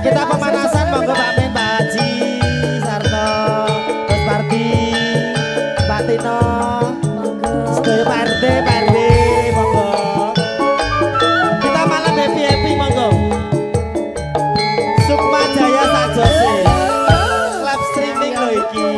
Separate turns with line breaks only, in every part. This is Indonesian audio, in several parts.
Kita pemanasan monggo Pak Min, Pak Haji, Sarto, Mas Pardi, Pak Tino, sedaya Pak RT, Pak RW, monggo. Kita malam happy monggo. Sukma Jaya Sajose, live streaming lho iki.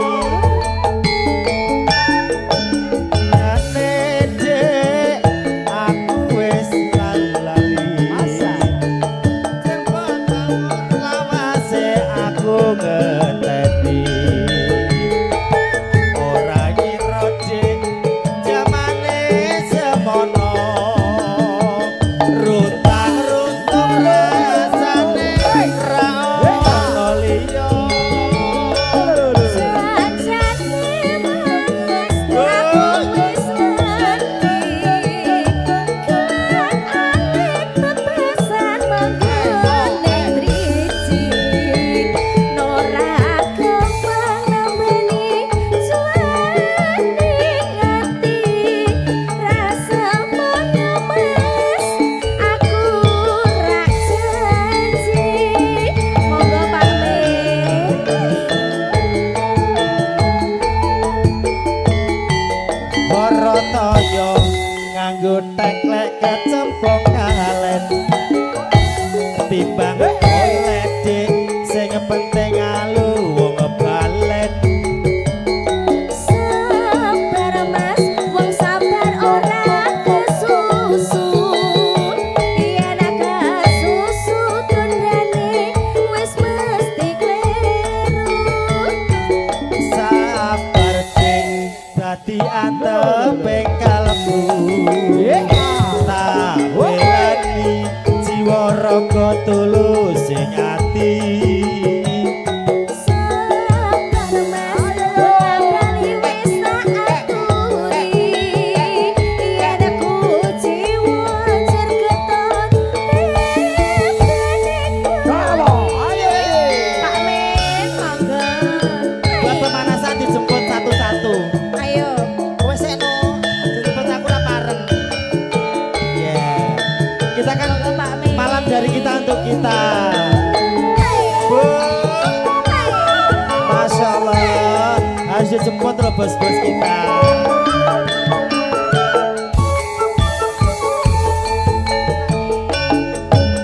Jemput loh bos-bos kita.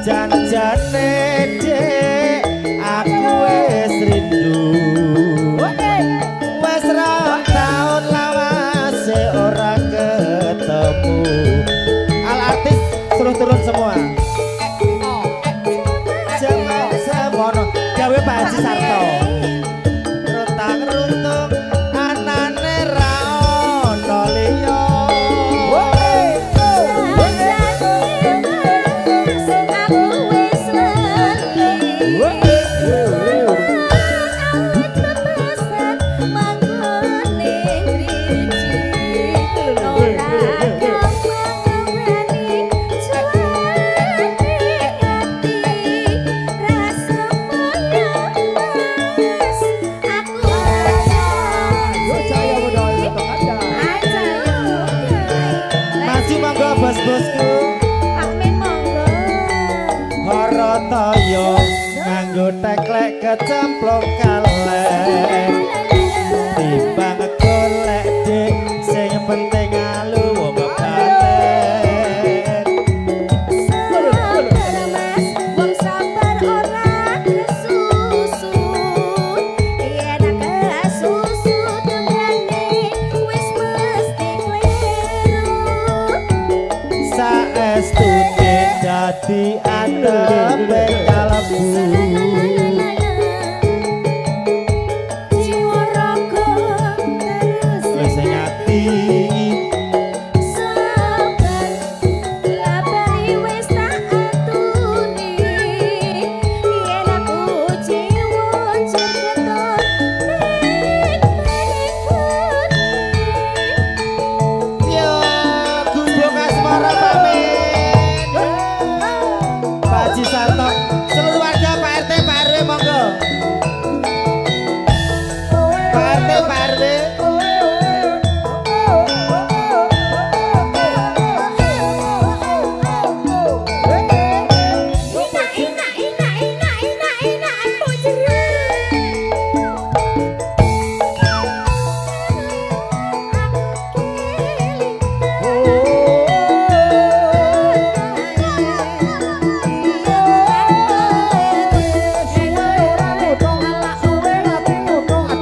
Jan-jane dek aku wis rindu. Wis rong taun lawase ora ketemu. Al artis suruh turun semua. Jangan semono gawe Pak Haji Sarto. Bos-bosku Pak Min monggo Horotoyo nganggo teklek kecemplung kaleng timbang golek dik sing penting alu wong balen sabar mas wong sabar ora kesusu yen kesusu tengene wis mesti kleru saestune dadi antep kalbu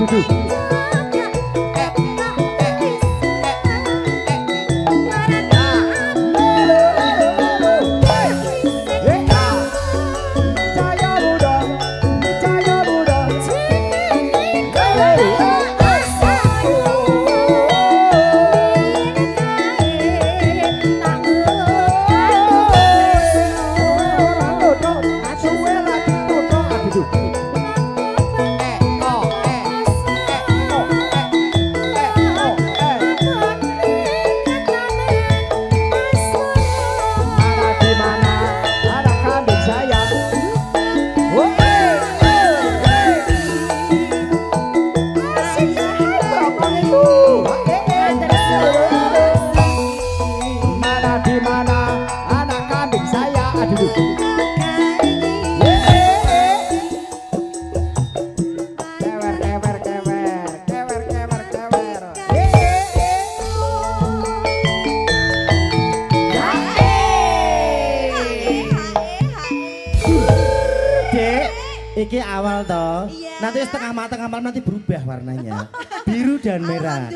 aduh. Iki awal toh, nanti setengah matang nanti berubah warnanya, biru dan merah.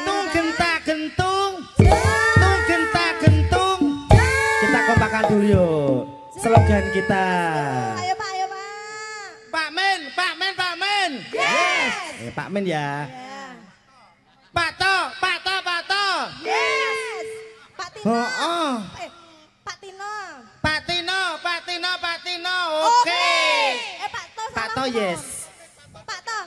Tung gentak gentung, tung gentak gentung. Kita kompakan dulu yuk, slogan kita.
Ayo Pak, ayo Pak.
Pak Men, Pak Men, Pak Men.
Yes.
Pak Men ya. Pak To, Pak To, Pak To.
Yes. Pak Tino.
Oh.
Pak Tino.
Pak Tino, Pak Tino, Pak Tino. Oke. Pak To yes.
Pak To.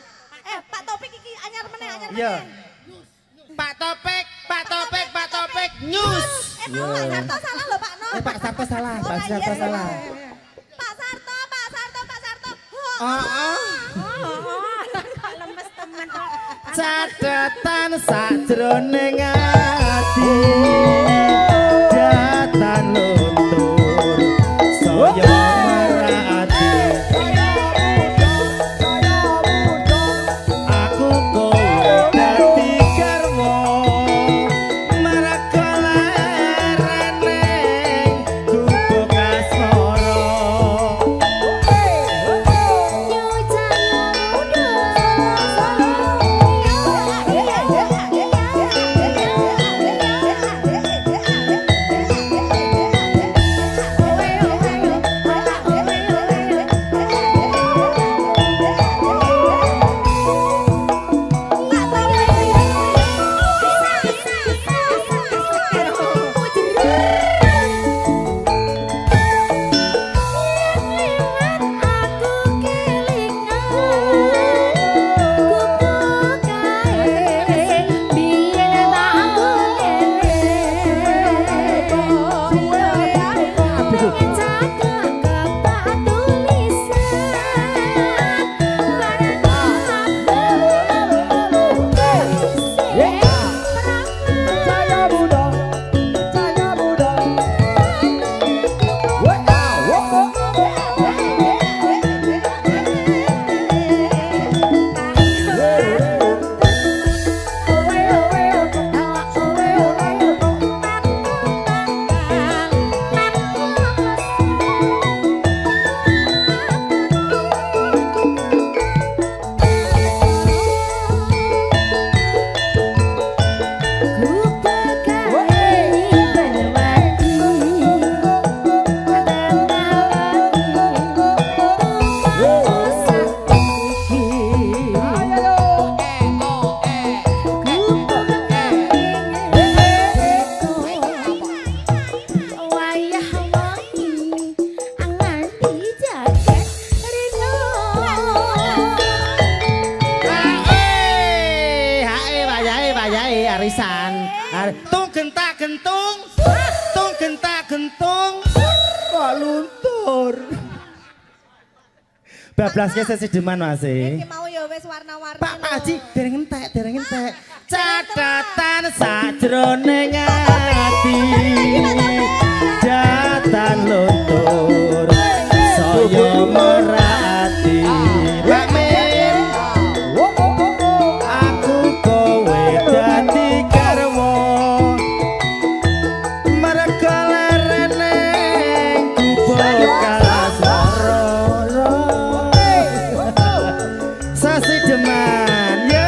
Pak Topik iki anyar meneh, anyar
Iya.
meneh.
Pak Topik, Pak Topik, Pak Topik news.
Pak Sarto salah loh Pak No.
Pak Sarto salah, Pak Sarto salah.
Pak Sarto, Pak Sarto, Pak Sarto. Lemes temen.
Catatan sajroning ati. Datan luntur. Saya merati. Aku kowe dadi garwa. Marakalarane gubuk asmara. Arisan. Tung gentak gentung. Tung gentak gentung. Kok luntur. Bablasnya sesideman Mas.
Iki mau ya wis warna-warni.
Pak Haji dereng entek. Catatan sajroning ati. Datan luntur. Saya merati. Pak Men. Aku kowe dadi garwa. Merga lerene gubuk kalasara. Sasideman.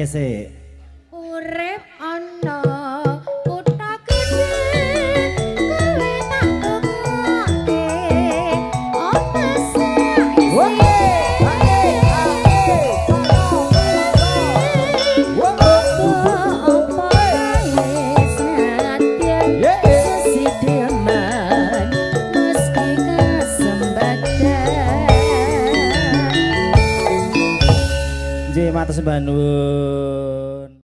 ngrungokake sik.
Urip ana kutha gedhe kowe tak tungokke apa
Matur sembah nuwun.